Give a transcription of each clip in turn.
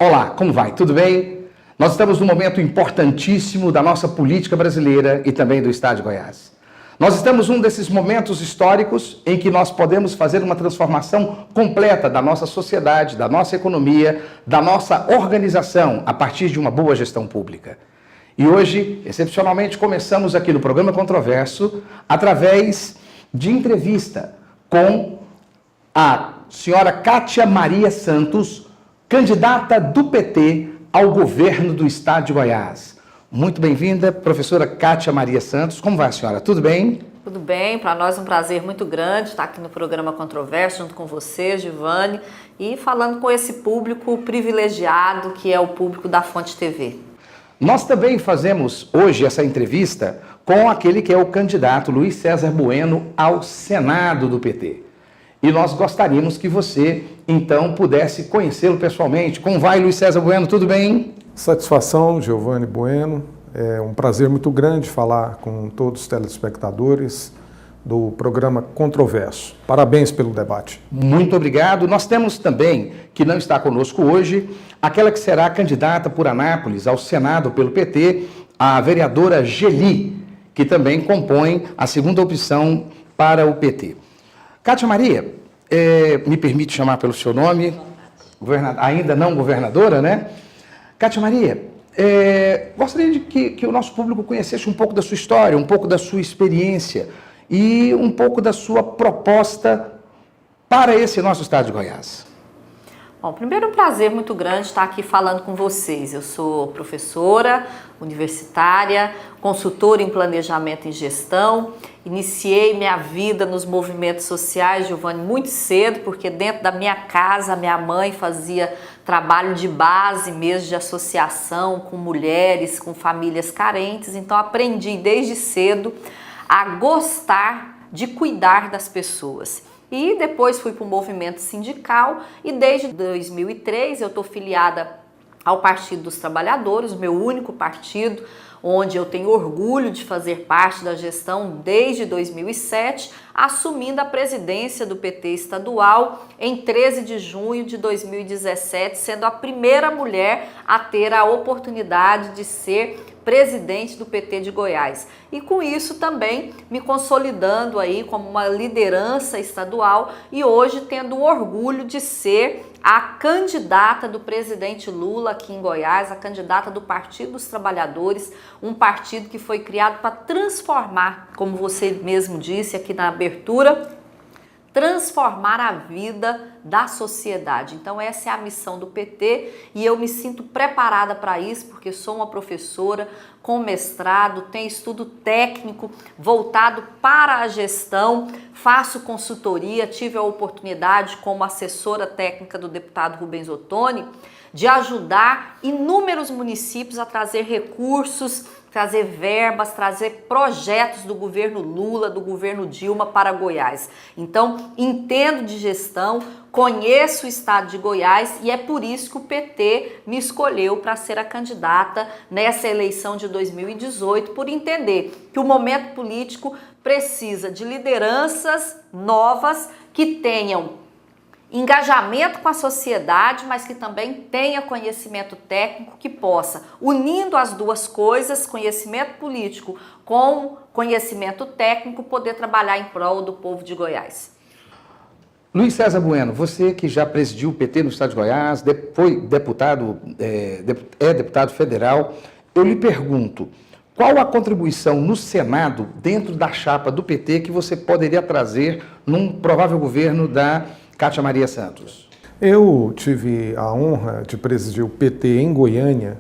Olá, como vai? Tudo bem? Nós estamos num momento importantíssimo da nossa política brasileira e também do Estado de Goiás. Nós estamos num desses momentos históricos em que nós podemos fazer uma transformação completa da nossa sociedade, da nossa economia, da nossa organização a partir de uma boa gestão pública. E hoje, excepcionalmente, começamos aqui no programa Controverso através de entrevista com a senhora Kátia Maria Santos, candidata do PT ao governo do Estado de Goiás. Muito bem-vinda, professora Kátia Maria Santos. Como vai a senhora? Tudo bem? Tudo bem, para nós é um prazer muito grande estar aqui no programa Controverso, junto com você, Giovanni, e falando com esse público privilegiado que é o público da Fonte TV. Nós também fazemos hoje essa entrevista com aquele que é o candidato Luiz César Bueno ao Senado do PT. E nós gostaríamos que você, então, pudesse conhecê-lo pessoalmente. Como vai, Luiz César Bueno? Tudo bem? Satisfação, Giovanni Bueno. É um prazer muito grande falar com todos os telespectadores do programa Controverso. Parabéns pelo debate. Muito obrigado. Nós temos também, que não está conosco hoje, aquela que será candidata por Anápolis ao Senado pelo PT, a vereadora Geli, que também compõe a segunda opção para o PT. Kátia Maria, me permite chamar pelo seu nome, ainda não governadora, né? Kátia Maria, gostaria de que o nosso público conhecesse um pouco da sua história, um pouco da sua experiência e um pouco da sua proposta para esse nosso estado de Goiás. Bom, primeiro é um prazer muito grande estar aqui falando com vocês. Eu sou professora universitária, consultora em planejamento e gestão. Iniciei minha vida nos movimentos sociais, Giovanni, muito cedo, porque dentro da minha casa, minha mãe fazia trabalho de base mesmo, de associação com mulheres, com famílias carentes. Então aprendi desde cedo a gostar de cuidar das pessoas. E depois fui para o movimento sindical e desde 2003 eu estou filiada ao Partido dos Trabalhadores, o meu único partido, onde eu tenho orgulho de fazer parte da gestão desde 2007, assumindo a presidência do PT estadual em 13 de junho de 2017, sendo a primeira mulher a ter a oportunidade de ser presidente do PT de Goiás. E com isso também me consolidando aí como uma liderança estadual e hoje tendo o orgulho de ser a candidata do presidente Lula aqui em Goiás, a candidata do Partido dos Trabalhadores, um partido que foi criado para transformar, como você mesmo disse aqui na abertura, transformar a vida da sociedade. Então essa é a missão do PT e eu me sinto preparada para isso porque sou uma professora com mestrado, tenho estudo técnico voltado para a gestão, faço consultoria, tive a oportunidade como assessora técnica do deputado Rubens Ottoni de ajudar inúmeros municípios a trazer recursos, trazer verbas, trazer projetos do governo Lula, do governo Dilma para Goiás. Então, entendo de gestão, conheço o estado de Goiás e é por isso que o PT me escolheu para ser a candidata nessa eleição de 2018, por entender que o momento político precisa de lideranças novas que tenham engajamento com a sociedade, mas que também tenha conhecimento técnico que possa, unindo as duas coisas, conhecimento político com conhecimento técnico, poder trabalhar em prol do povo de Goiás. Luiz César Bueno, você que já presidiu o PT no estado de Goiás, foi deputado, deputado federal, eu lhe pergunto, qual a contribuição no Senado, dentro da chapa do PT, que você poderia trazer num provável governo da Kátia Maria Santos? Eu tive a honra de presidir o PT em Goiânia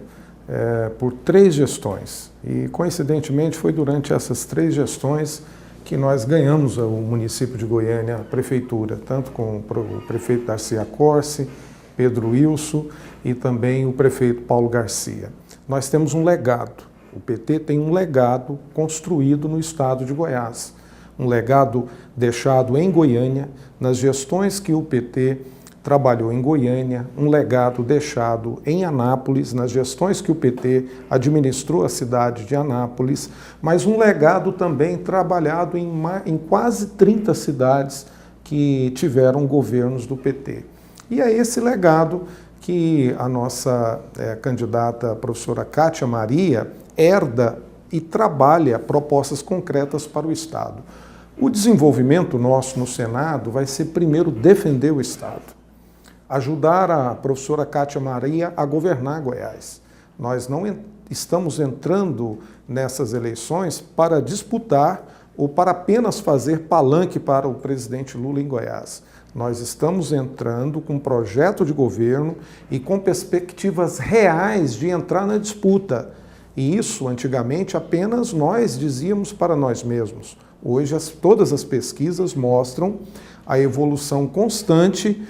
por 3 gestões e, coincidentemente, foi durante essas 3 gestões que nós ganhamos o município de Goiânia, a prefeitura, tanto com o prefeito Darcy Accorsi, Pedro Wilson e também o prefeito Paulo Garcia. Nós temos um legado, o PT tem um legado construído no estado de Goiás, um legado deixado em Goiânia, nas gestões que o PT trabalhou em Goiânia, um legado deixado em Anápolis, nas gestões que o PT administrou a cidade de Anápolis, mas um legado também trabalhado em quase 30 cidades que tiveram governos do PT. E é esse legado que a nossa candidata, a professora Kátia Maria, herda e trabalha propostas concretas para o Estado. O desenvolvimento nosso no Senado vai ser, primeiro, defender o Estado, ajudar a professora Kátia Maria a governar Goiás. Nós não estamos entrando nessas eleições para disputar ou para apenas fazer palanque para o presidente Lula em Goiás. Nós estamos entrando com um projeto de governo e com perspectivas reais de entrar na disputa. E isso, antigamente, apenas nós dizíamos para nós mesmos. Hoje, todas as pesquisas mostram a evolução constante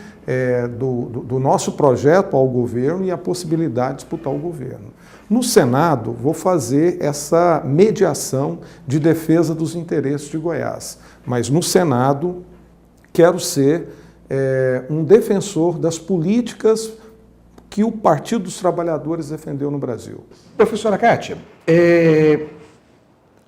do nosso projeto ao governo e a possibilidade de disputar o governo. No Senado, vou fazer essa mediação de defesa dos interesses de Goiás, mas no Senado quero ser um defensor das políticas que o Partido dos Trabalhadores defendeu no Brasil. Professora Kátia,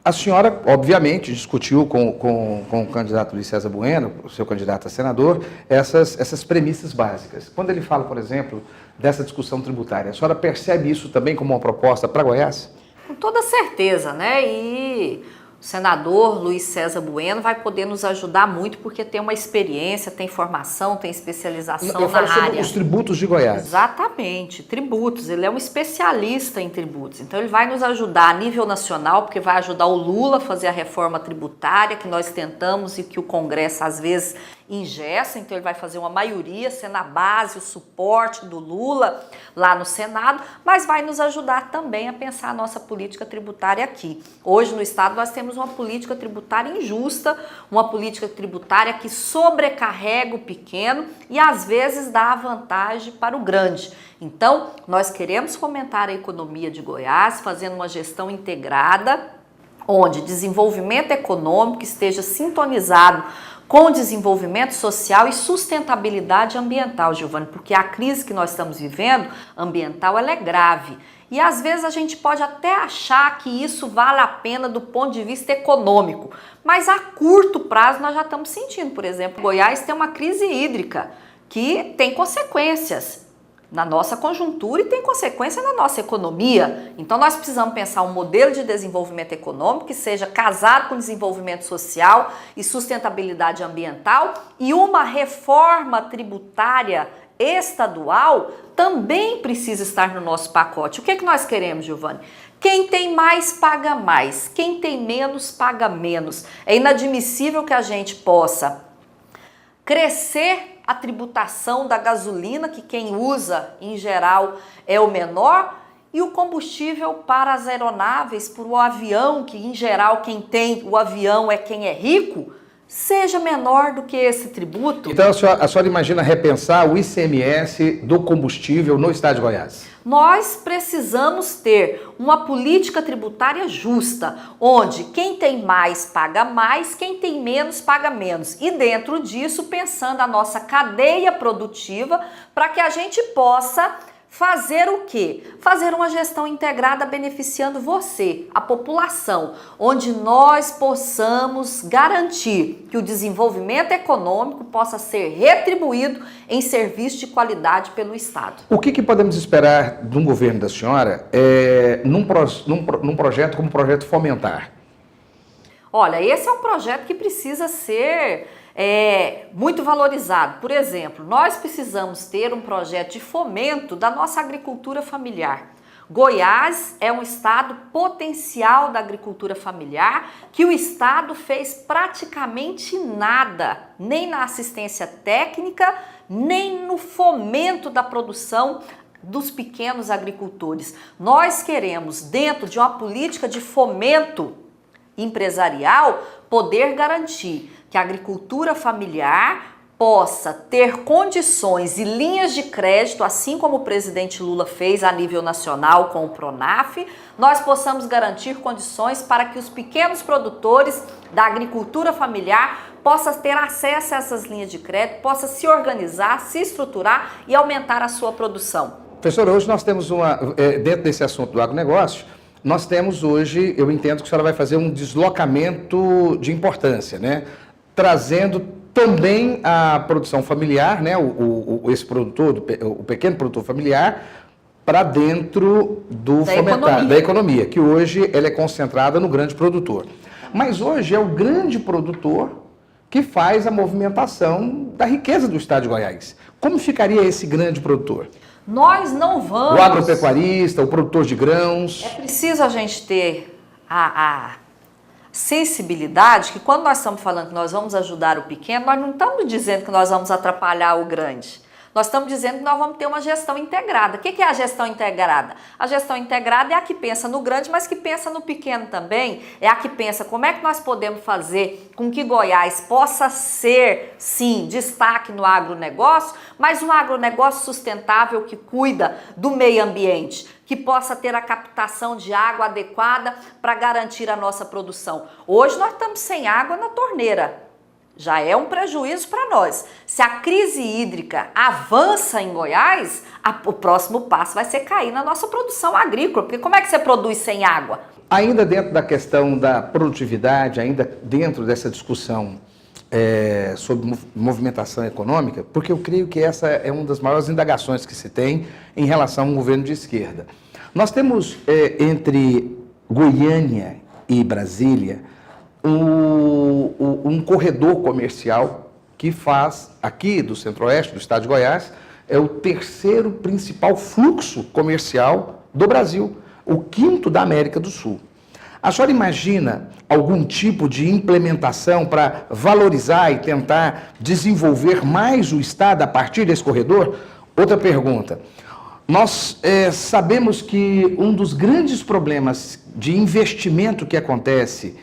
a senhora, obviamente, discutiu com o candidato Luiz César Bueno, o seu candidato a senador, essas premissas básicas. Quando ele fala, por exemplo, dessa discussão tributária, a senhora percebe isso também como uma proposta para Goiás? Com toda certeza, né? E o senador Luiz César Bueno vai poder nos ajudar muito porque tem uma experiência, tem formação, tem especialização na área. Sobre os tributos de Goiás. Exatamente, tributos. Ele é um especialista em tributos. Então ele vai nos ajudar a nível nacional, porque vai ajudar o Lula a fazer a reforma tributária que nós tentamos e que o Congresso às vezes ingessa, então ele vai fazer uma maioria, sendo a base, o suporte do Lula lá no Senado, mas vai nos ajudar também a pensar a nossa política tributária aqui. Hoje no Estado nós temos uma política tributária injusta, uma política tributária que sobrecarrega o pequeno e às vezes dá a vantagem para o grande. Então, nós queremos fomentar a economia de Goiás, fazendo uma gestão integrada, onde desenvolvimento econômico esteja sintonizado com desenvolvimento social e sustentabilidade ambiental, Giovani, porque a crise que nós estamos vivendo, ambiental, ela é grave. E às vezes a gente pode até achar que isso vale a pena do ponto de vista econômico, mas a curto prazo nós já estamos sentindo. Por exemplo, Goiás tem uma crise hídrica que tem consequências na nossa conjuntura e tem consequência na nossa economia. Então nós precisamos pensar um modelo de desenvolvimento econômico que seja casado com desenvolvimento social e sustentabilidade ambiental, e uma reforma tributária estadual também precisa estar no nosso pacote. O que é que nós queremos, Giovani? Quem tem mais paga mais, quem tem menos paga menos. É inadmissível que a gente possa crescer a tributação da gasolina, que quem usa em geral é o menor, e o combustível para as aeronaves, para o avião, que em geral quem tem o avião é quem é rico, seja menor do que esse tributo. Então a senhora imagina repensar o ICMS do combustível no estado de Goiás? Nós precisamos ter uma política tributária justa, onde quem tem mais paga mais, quem tem menos paga menos. E dentro disso, pensando a nossa cadeia produtiva para que a gente possa fazer o quê? Fazer uma gestão integrada beneficiando você, a população, onde nós possamos garantir que o desenvolvimento econômico possa ser retribuído em serviço de qualidade pelo Estado. O que podemos esperar de um governo da senhora num projeto como o Projeto Fomentar? Olha, esse é um projeto que precisa ser muito valorizado. Por exemplo, nós precisamos ter um projeto de fomento da nossa agricultura familiar. Goiás é um estado potencial da agricultura familiar, que o estado fez praticamente nada, nem na assistência técnica, nem no fomento da produção dos pequenos agricultores. Nós queremos, dentro de uma política de fomento empresarial, poder garantir que a agricultura familiar possa ter condições e linhas de crédito, assim como o presidente Lula fez a nível nacional com o Pronaf, nós possamos garantir condições para que os pequenos produtores da agricultura familiar possam ter acesso a essas linhas de crédito, possam se organizar, se estruturar e aumentar a sua produção. Professora, hoje nós temos dentro desse assunto do agronegócio, nós temos hoje, eu entendo que a senhora vai fazer um deslocamento de importância, né? Trazendo também a produção familiar, né? Esse produtor, o pequeno produtor familiar, para dentro da economia, que hoje ela é concentrada no grande produtor. Mas hoje é o grande produtor que faz a movimentação da riqueza do estado de Goiás. Como ficaria esse grande produtor? Nós não vamos... O agropecuarista, o produtor de grãos... É preciso a gente ter a sensibilidade que quando nós estamos falando que nós vamos ajudar o pequeno, nós não estamos dizendo que nós vamos atrapalhar o grande. Nós estamos dizendo que nós vamos ter uma gestão integrada. O que é a gestão integrada? A gestão integrada é a que pensa no grande, mas que pensa no pequeno também. É a que pensa como é que nós podemos fazer com que Goiás possa ser, sim, destaque no agronegócio, mas um agronegócio sustentável que cuida do meio ambiente, que possa ter a captação de água adequada para garantir a nossa produção. Hoje nós estamos sem água na torneira. Já é um prejuízo para nós. Se a crise hídrica avança em Goiás, o próximo passo vai ser cair na nossa produção agrícola, porque como é que você produz sem água? Ainda dentro da questão da produtividade, ainda dentro dessa discussão sobre movimentação econômica, porque eu creio que essa é uma das maiores indagações que se tem em relação a um governo de esquerda. Nós temos entre Goiânia e Brasília um corredor comercial que faz, aqui do Centro-Oeste, do estado de Goiás, é o terceiro principal fluxo comercial do Brasil, o quinto da América do Sul. A senhora imagina algum tipo de implementação para valorizar e tentar desenvolver mais o estado a partir desse corredor? Outra pergunta. Nós sabemos que um dos grandes problemas de investimento que acontece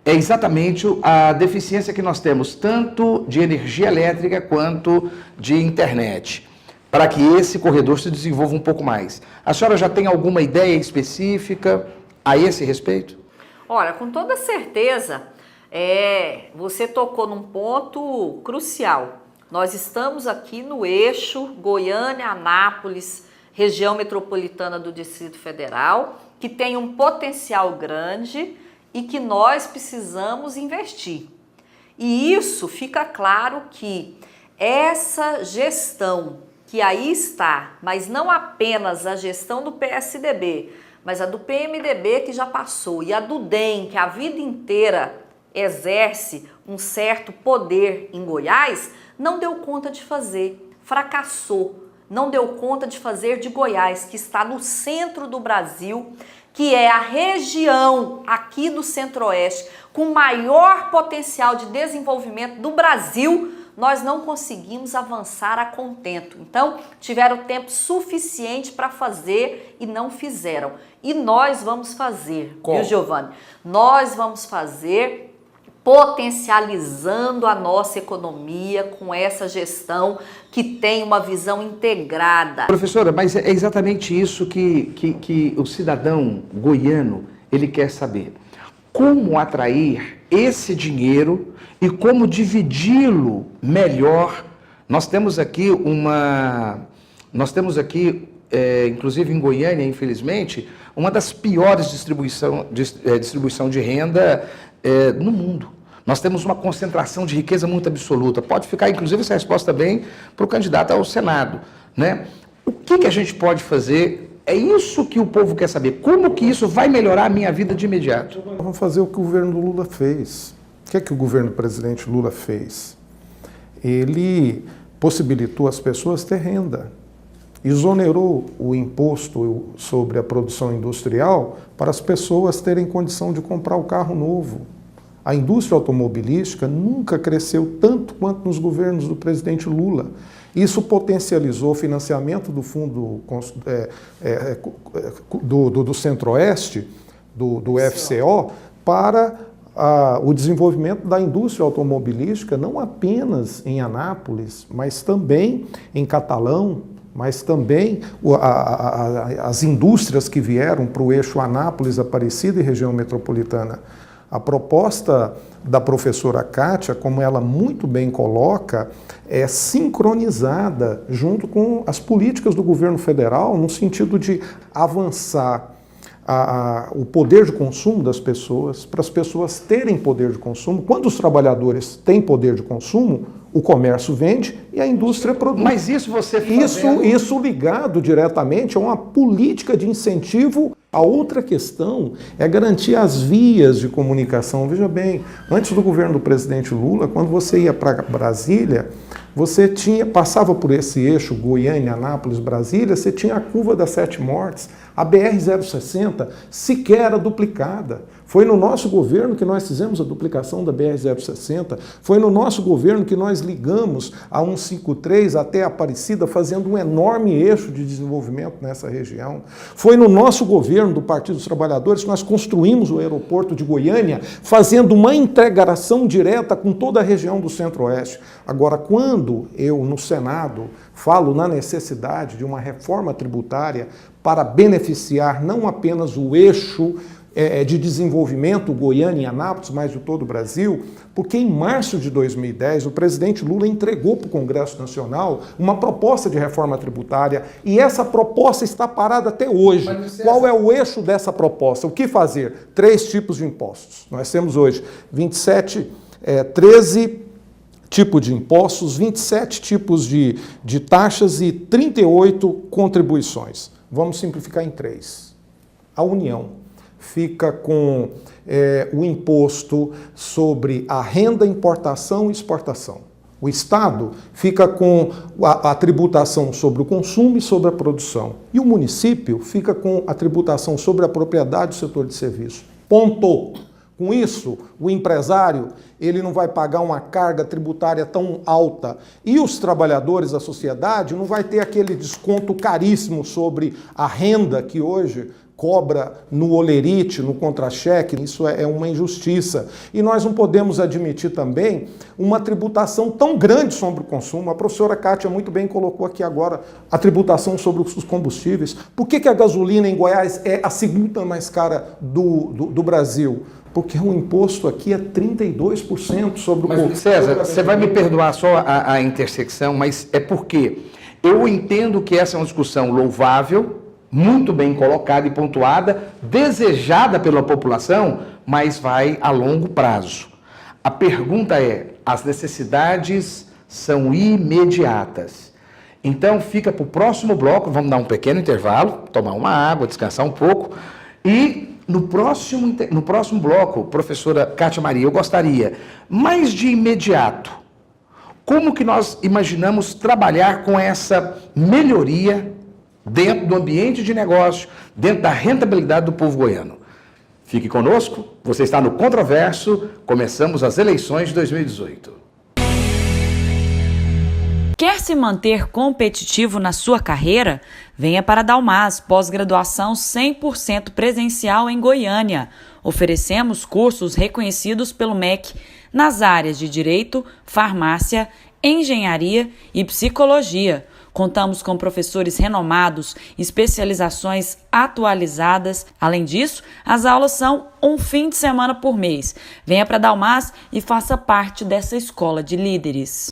é exatamente a deficiência que nós temos, tanto de energia elétrica quanto de internet, para que esse corredor se desenvolva um pouco mais. A senhora já tem alguma ideia específica a esse respeito? Olha, com toda certeza, você tocou num ponto crucial. Nós estamos aqui no eixo Goiânia-Anápolis, região metropolitana do Distrito Federal, que tem um potencial grande e que nós precisamos investir. E isso fica claro que essa gestão que aí está, mas não apenas a gestão do PSDB, mas a do PMDB que já passou e a do DEM, que a vida inteira exerce um certo poder em Goiás, não deu conta de fazer, fracassou, não deu conta de fazer de Goiás, que está no centro do Brasil, que é a região aqui do Centro-Oeste com maior potencial de desenvolvimento do Brasil, nós não conseguimos avançar a contento. Então, tiveram tempo suficiente para fazer e não fizeram. E nós vamos fazer, viu, Giovanni? Nós vamos fazer potencializando a nossa economia com essa gestão que tem uma visão integrada. Professora, mas é exatamente isso que o cidadão goiano ele quer saber. Como atrair esse dinheiro e como dividi-lo melhor. Nós temos aqui inclusive em Goiânia, infelizmente, uma das piores distribuição de renda no mundo. Nós temos uma concentração de riqueza muito absoluta. Pode ficar, inclusive, essa resposta também para o candidato ao Senado, né? O que a gente pode fazer? É isso que o povo quer saber. Como que isso vai melhorar a minha vida de imediato? Vamos fazer o que o governo Lula fez. O que o governo do presidente Lula fez? Ele possibilitou as pessoas ter renda. Exonerou o imposto sobre a produção industrial para as pessoas terem condição de comprar o carro novo. A indústria automobilística nunca cresceu tanto quanto nos governos do presidente Lula. Isso potencializou o financiamento do fundo do Centro-Oeste, do FCO, para o desenvolvimento da indústria automobilística, não apenas em Anápolis, mas também em Catalão, mas também as indústrias que vieram para o eixo Anápolis, Aparecida e região metropolitana. A proposta da professora Kátia, como ela muito bem coloca, é sincronizada junto com as políticas do governo federal, no sentido de avançar o poder de consumo das pessoas, para as pessoas terem poder de consumo. Quando os trabalhadores têm poder de consumo, o comércio vende e a indústria produz. Mas isso você fazendo... Isso ligado diretamente a uma política de incentivo. A outra questão é garantir as vias de comunicação. Veja bem, antes do governo do presidente Lula, quando você ia para Brasília, você passava por esse eixo Goiânia, Anápolis, Brasília, você tinha a curva das 7 mortes. A BR-060 sequer era duplicada. Foi no nosso governo que nós fizemos a duplicação da BR-060. Foi no nosso governo que nós ligamos a 153 até Aparecida, fazendo um enorme eixo de desenvolvimento nessa região. Foi no nosso governo do Partido dos Trabalhadores que nós construímos o aeroporto de Goiânia, fazendo uma integração direta com toda a região do Centro-Oeste. Agora, quando eu, no Senado, falo na necessidade de uma reforma tributária para beneficiar não apenas o eixo de desenvolvimento Goiânia e Anápolis, mas de todo o Brasil, porque em março de 2010 o presidente Lula entregou para o Congresso Nacional uma proposta de reforma tributária e essa proposta está parada até hoje. Qual é o eixo dessa proposta? O que fazer? 3 tipos de impostos. Nós temos hoje 13 tipos de impostos, 27 tipos de taxas e 38 contribuições. Vamos simplificar em 3. A União fica com o imposto sobre a renda, importação e exportação. O Estado fica com a tributação sobre o consumo e sobre a produção. E o município fica com a tributação sobre a propriedade do setor de serviço. Ponto. Com isso, o empresário ele não vai pagar uma carga tributária tão alta e os trabalhadores da sociedade não vai ter aquele desconto caríssimo sobre a renda que hoje cobra no olerite, no contra-cheque. Isso é uma injustiça. E nós não podemos admitir também uma tributação tão grande sobre o consumo. A professora Kátia muito bem colocou aqui agora a tributação sobre os combustíveis. Por que a gasolina em Goiás é a segunda mais cara do Brasil? Porque o imposto aqui é 32% sobre o consumo. Mas, César, você vai me perdoar só a intersecção, mas é porque eu entendo que essa é uma discussão louvável, muito bem colocada e pontuada, desejada pela população, mas vai a longo prazo. A pergunta é, as necessidades são imediatas. Então fica para o próximo bloco, vamos dar um pequeno intervalo, tomar uma água, descansar um pouco, e no próximo bloco, professora Kátia Maria, eu gostaria, mais de imediato, como que nós imaginamos trabalhar com essa melhoria dentro do ambiente de negócio, dentro da rentabilidade do povo goiano. Fique conosco, você está no Controverso, começamos as eleições de 2018. Quer se manter competitivo na sua carreira? Venha para a Dalmas, pós-graduação 100% presencial em Goiânia. Oferecemos cursos reconhecidos pelo MEC nas áreas de Direito, Farmácia, Engenharia e Psicologia. Contamos com professores renomados, especializações atualizadas. Além disso, as aulas são um fim de semana por mês. Venha para a Dalmas e faça parte dessa escola de líderes.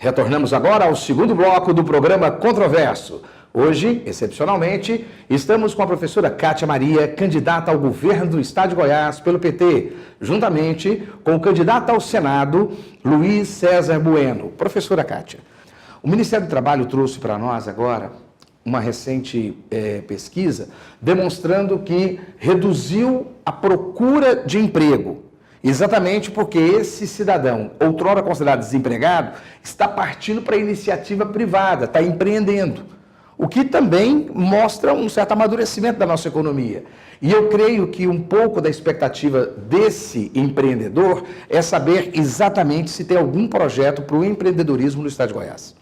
Retornamos agora ao segundo bloco do programa Controverso. Hoje, excepcionalmente, estamos com a professora Kátia Maria, candidata ao governo do Estado de Goiás pelo PT, juntamente com o candidato ao Senado, Luiz César Bueno. Professora Kátia, o Ministério do Trabalho trouxe para nós agora uma recente pesquisa demonstrando que reduziu a procura de emprego. Exatamente porque esse cidadão, outrora considerado desempregado, está partindo para a iniciativa privada, está empreendendo. O que também mostra um certo amadurecimento da nossa economia. E eu creio que um pouco da expectativa desse empreendedor é saber exatamente se tem algum projeto para o empreendedorismo no estado de Goiás.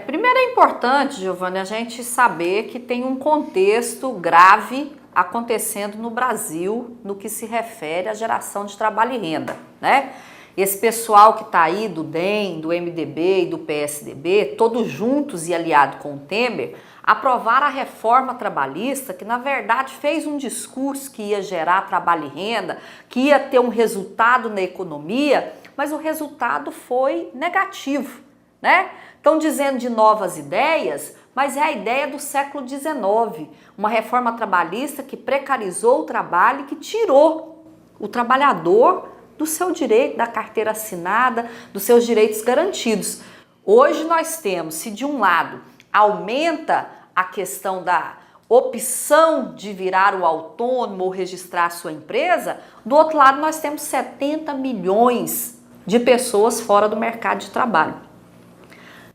Primeiro é importante, Giovanni, a gente saber que tem um contexto grave acontecendo no Brasil no que se refere à geração de trabalho e renda, né? Esse pessoal que está aí do DEM, do MDB e do PSDB, todos juntos e aliados com o Temer, aprovaram a reforma trabalhista que, na verdade, fez um discurso que ia gerar trabalho e renda, que ia ter um resultado na economia, mas o resultado foi negativo, né? Estão dizendo de novas ideias, mas é a ideia do século XIX, uma reforma trabalhista que precarizou o trabalho e que tirou o trabalhador do seu direito, da carteira assinada, dos seus direitos garantidos. Hoje nós temos, se de um lado aumenta a questão da opção de virar o autônomo ou registrar a sua empresa, do outro lado nós temos 70 milhões de pessoas fora do mercado de trabalho.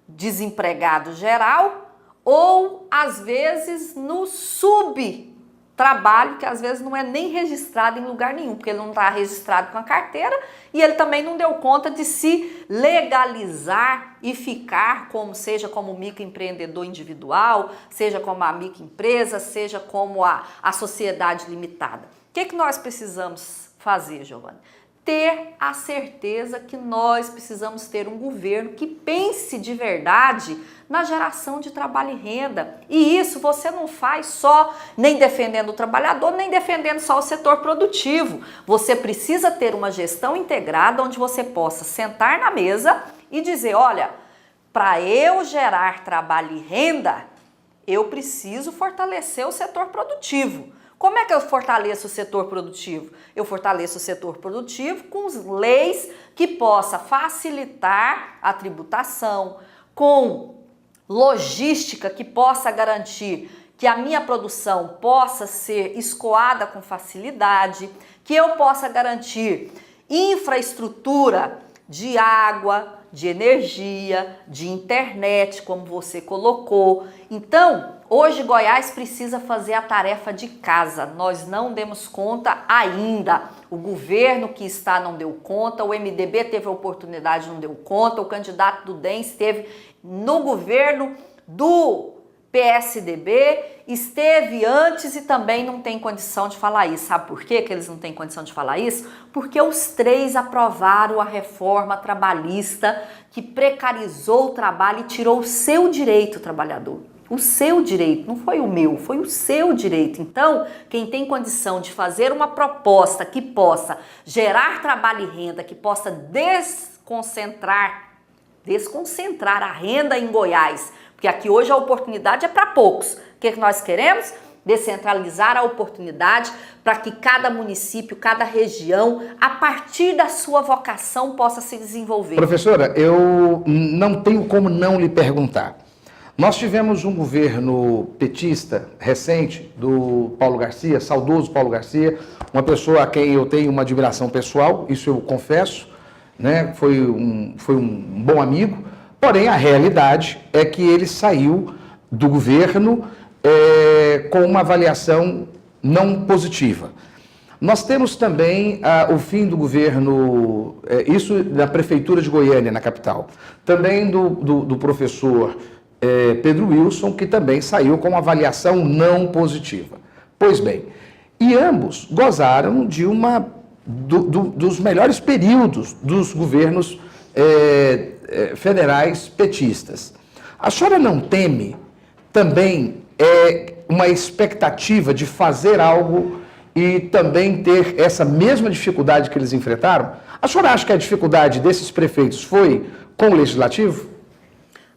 Desempregado geral ou, às vezes, no subtrabalho, que às vezes não é nem registrado em lugar nenhum, porque ele não está registrado com a carteira e ele também não deu conta de se legalizar e ficar seja como microempreendedor individual, seja como a microempresa, seja como a sociedade limitada. O que nós precisamos fazer, Giovanni? Ter a certeza que nós precisamos ter um governo que pense de verdade na geração de trabalho e renda. E isso você não faz só nem defendendo o trabalhador, nem defendendo só o setor produtivo. Você precisa ter uma gestão integrada onde você possa sentar na mesa e dizer, olha, para eu gerar trabalho e renda, eu preciso fortalecer o setor produtivo. Como é que eu fortaleço o setor produtivo? Eu fortaleço o setor produtivo com leis que possa facilitar a tributação, com logística que possa garantir que a minha produção possa ser escoada com facilidade, que eu possa garantir infraestrutura de água, de energia, de internet, como você colocou. Então, hoje Goiás precisa fazer a tarefa de casa. Nós não demos conta ainda. O governo que está não deu conta, o MDB teve a oportunidade, não deu conta, o candidato do DEM esteve no governo do PSDB, esteve antes e também não tem condição de falar isso. Sabe por quê que eles não têm condição de falar isso? Porque os três aprovaram a reforma trabalhista que precarizou o trabalho e tirou o seu direito, trabalhador. O seu direito, não foi o meu, foi o seu direito. Então, quem tem condição de fazer uma proposta que possa gerar trabalho e renda, que possa desconcentrar a renda em Goiás, porque aqui hoje a oportunidade é para poucos. O que nós queremos? Descentralizar a oportunidade para que cada município, cada região, a partir da sua vocação, possa se desenvolver. Professora, eu não tenho como não lhe perguntar. Nós tivemos um governo petista recente, do Paulo Garcia, saudoso Paulo Garcia, uma pessoa a quem eu tenho uma admiração pessoal, isso eu confesso, né? Foi um bom amigo. Porém, a realidade é que ele saiu do governo com uma avaliação não positiva. Nós temos também o fim do governo, isso da Prefeitura de Goiânia, na capital. Também do professor Pedro Wilson, que também saiu com uma avaliação não positiva. Pois bem, e ambos gozaram de dos melhores períodos dos governos federais petistas. A senhora não teme também uma expectativa de fazer algo e também ter essa mesma dificuldade que eles enfrentaram? A senhora acha que a dificuldade desses prefeitos foi com o legislativo?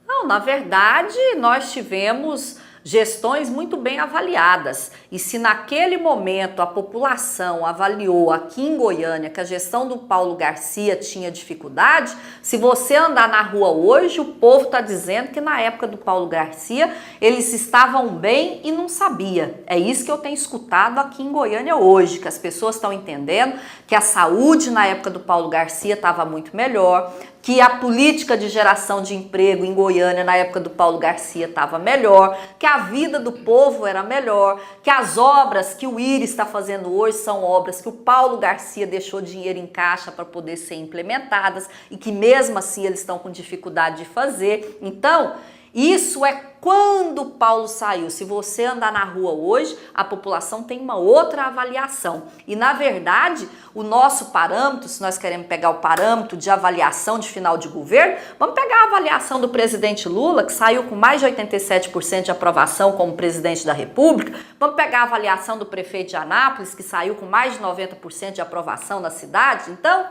Não, na verdade, nós tivemos gestões muito bem avaliadas. E se naquele momento a população avaliou aqui em Goiânia que a gestão do Paulo Garcia tinha dificuldade, se você andar na rua hoje, o povo está dizendo que na época do Paulo Garcia eles estavam bem e não sabia. É isso que eu tenho escutado aqui em Goiânia hoje, que as pessoas estão entendendo que a saúde na época do Paulo Garcia estava muito melhor, que a política de geração de emprego em Goiânia na época do Paulo Garcia estava melhor, que a vida do povo era melhor, que as obras que o Íris está fazendo hoje são obras que o Paulo Garcia deixou dinheiro em caixa para poder ser implementadas e que mesmo assim eles estão com dificuldade de fazer. Então, isso é quando o Paulo saiu. Se você andar na rua hoje, a população tem uma outra avaliação. E, na verdade, o nosso parâmetro, se nós queremos pegar o parâmetro de avaliação de final de governo, vamos pegar a avaliação do presidente Lula, que saiu com mais de 87% de aprovação como presidente da República. Vamos pegar a avaliação do prefeito de Anápolis, que saiu com mais de 90% de aprovação na cidade. Então,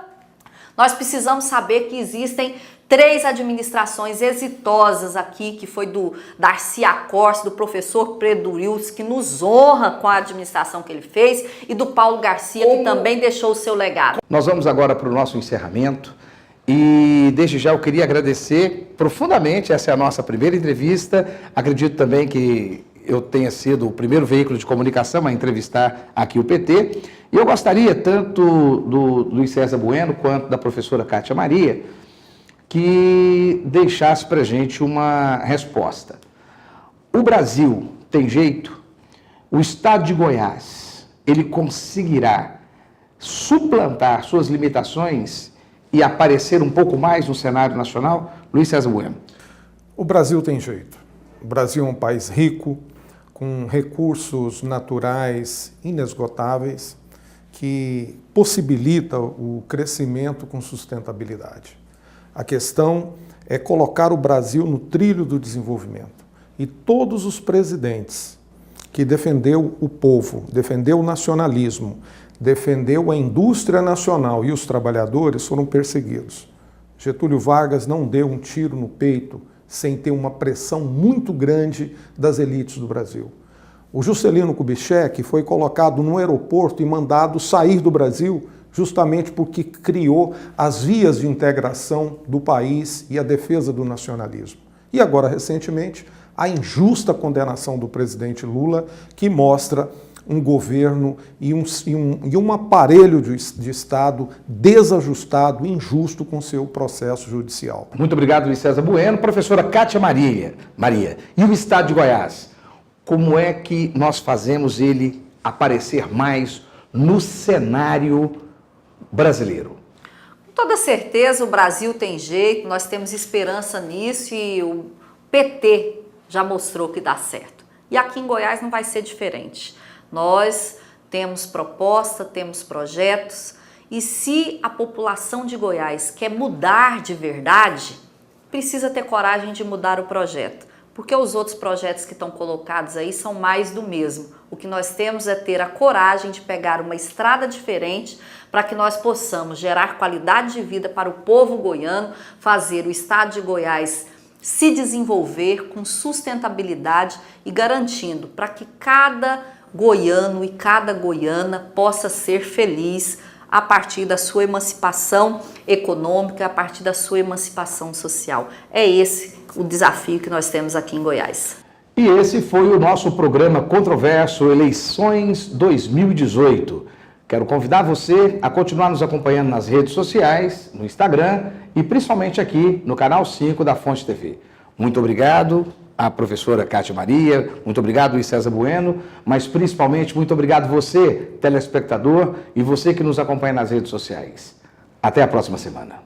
nós precisamos saber que existem 3 administrações exitosas aqui, que foi do Darcy Accorsi, do professor Pedro Wilson, que nos honra com a administração que ele fez, e do Paulo Garcia, que também deixou o seu legado. Nós vamos agora para o nosso encerramento e desde já eu queria agradecer profundamente, essa é a nossa primeira entrevista, acredito também que eu tenha sido o primeiro veículo de comunicação a entrevistar aqui o PT, e eu gostaria tanto do Luiz César Bueno quanto da professora Kátia Maria que deixasse para a gente uma resposta. O Brasil tem jeito? O estado de Goiás, ele conseguirá suplantar suas limitações e aparecer um pouco mais no cenário nacional? Luiz César Bueno. O Brasil tem jeito. O Brasil é um país rico, com recursos naturais inesgotáveis, que possibilita o crescimento com sustentabilidade. A questão é colocar o Brasil no trilho do desenvolvimento. E todos os presidentes que defendeu o povo, defendeu o nacionalismo, defendeu a indústria nacional e os trabalhadores foram perseguidos. Getúlio Vargas não deu um tiro no peito sem ter uma pressão muito grande das elites do Brasil. O Juscelino Kubitschek foi colocado no aeroporto e mandado sair do Brasil justamente porque criou as vias de integração do país e a defesa do nacionalismo. E agora, recentemente, a injusta condenação do presidente Lula, que mostra um governo e um aparelho de Estado desajustado, injusto com seu processo judicial. Muito obrigado, Luiz César Bueno. Professora Kátia Maria, e o Estado de Goiás? Como é que nós fazemos ele aparecer mais no cenário brasileiro? Com toda certeza o Brasil tem jeito, nós temos esperança nisso e o PT já mostrou que dá certo. E aqui em Goiás não vai ser diferente. Nós temos proposta, temos projetos e se a população de Goiás quer mudar de verdade, precisa ter coragem de mudar o projeto. Porque os outros projetos que estão colocados aí são mais do mesmo. O que nós temos é ter a coragem de pegar uma estrada diferente para que nós possamos gerar qualidade de vida para o povo goiano, fazer o estado de Goiás se desenvolver com sustentabilidade e garantindo para que cada goiano e cada goiana possa ser feliz a partir da sua emancipação econômica, a partir da sua emancipação social. É esse o desafio que nós temos aqui em Goiás. E esse foi o nosso programa controverso Eleições 2018. Quero convidar você a continuar nos acompanhando nas redes sociais, no Instagram e principalmente aqui no canal 5 da Fonte TV. Muito obrigado à professora Kátia Maria, muito obrigado Luiz César Bueno, mas principalmente muito obrigado você, telespectador, e você que nos acompanha nas redes sociais. Até a próxima semana.